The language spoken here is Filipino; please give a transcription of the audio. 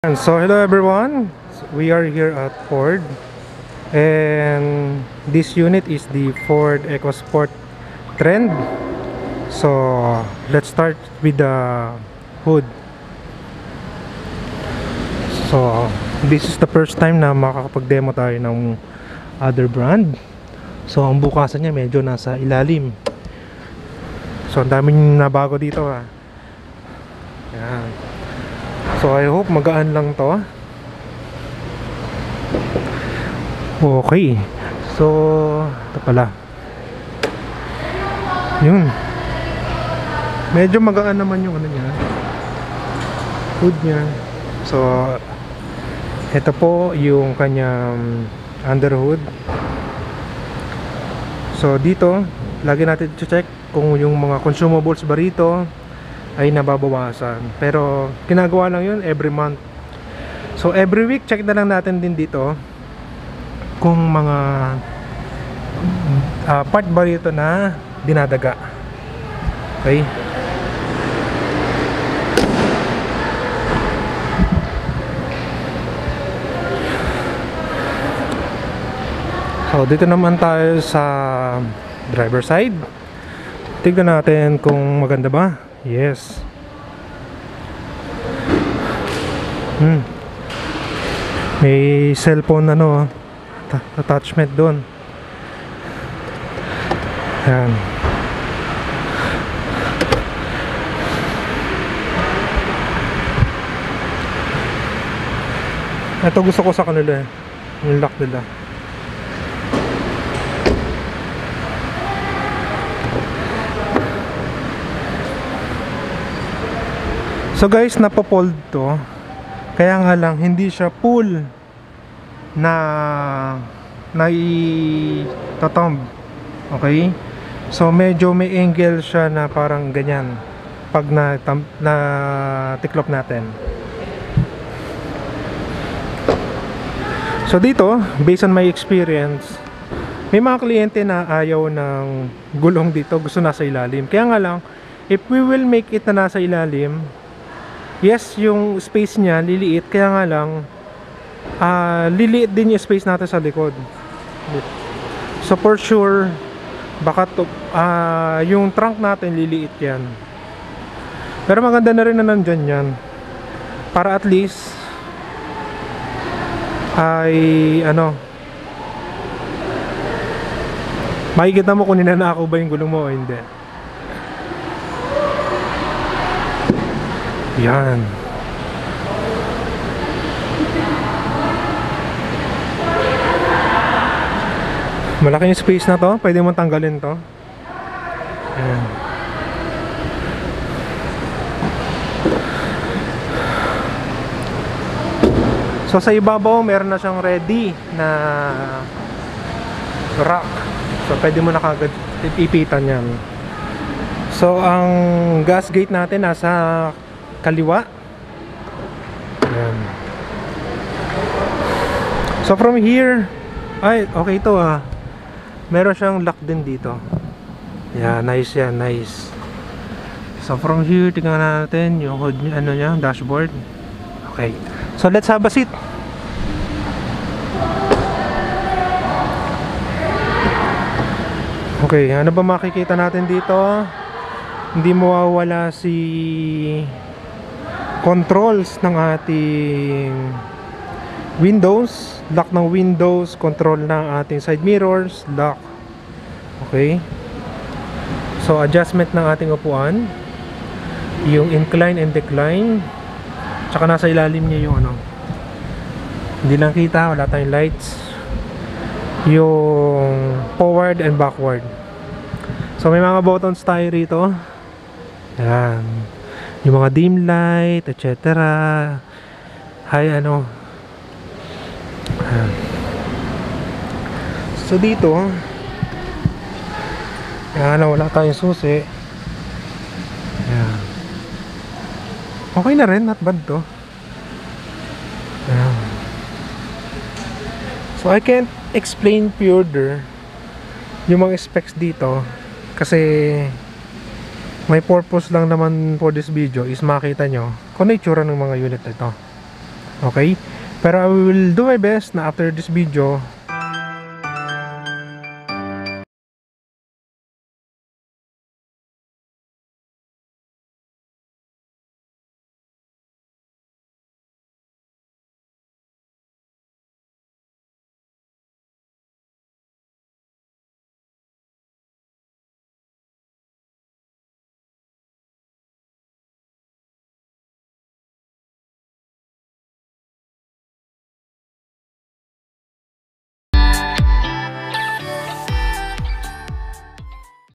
And so hello everyone, we are here at Ford and this unit is the Ford EcoSport Trend. So let's start with the hood. So this is the first time na makakapag-demo tayo ng other brand. So ang bukasan niya medyo nasa ilalim. So ang daming nabago dito Yan. So I hope magaan lang to. Okay. So ito pala. Yun. Medyo magaan naman yung ano niya. Hood niya. So ito po yung kanyang underhood. So dito lagi natin i-check kung yung mga consumables ba rito ay nababawasan, pero ginagawa lang yun every month. So every week check na lang natin din dito kung mga part ba rito na dinadaga. Okay, so dito naman tayo sa driver side. Tignan natin kung maganda ba. Yes. May cellphone attachment doon. Yan. Ito gusto ko sa kanila yung lock nila. So guys, napopold to. Kaya nga lang hindi siya full na nai-tatomb. Okay? So medyo may angle siya na parang ganyan pag na tiklop natin. So dito, based on my experience, may mga kliyente na ayaw ng gulong dito, gusto nasa ilalim. Kaya nga lang, if we will make it na nasa ilalim, yes, yung space niya liliit, kaya nga lang liliit din yung space natin sa likod. So for sure baka yung trunk natin liliit yan, pero maganda na rin na nandyan yan para at least ay makikita mo kung ninanakaw ba yung gulong mo o hindi. Yan. Malaking space na to. Pwede mo tanggalin to. Yan. So sa ibabaw meron na siyang ready na rack. So pwede mo na kagad ipitan yan. So ang gas gate natin nasa kaliwa. Ayan. So from here, ay okay ito meron siyang lock din dito. Yeah, nice yan, nice. So from here, tingnan natin yung hood niya, niya, dashboard. Okay. So let's have a seat. Okay, ano ba makikita natin dito? Hindi mawawala si controls ng ating windows, lock ng windows, control ng ating side mirrors, lock. Okay. So adjustment ng ating upuan, yung incline and decline, tsaka nasa ilalim niya yung hindi lang kita, wala tayong lights, yung forward and backward. So may mga buttons tayo rito. Yan. Yung mga dim light, etc. So dito, wala tayong susi. Yan. Okay na rin, not bad to. Yan. So I can't explain further yung mga specs dito kasi my purpose lang naman for this video is makita nyo kung ano itsura ng mga unit nito. Okay? Pero I will do my best na after this video,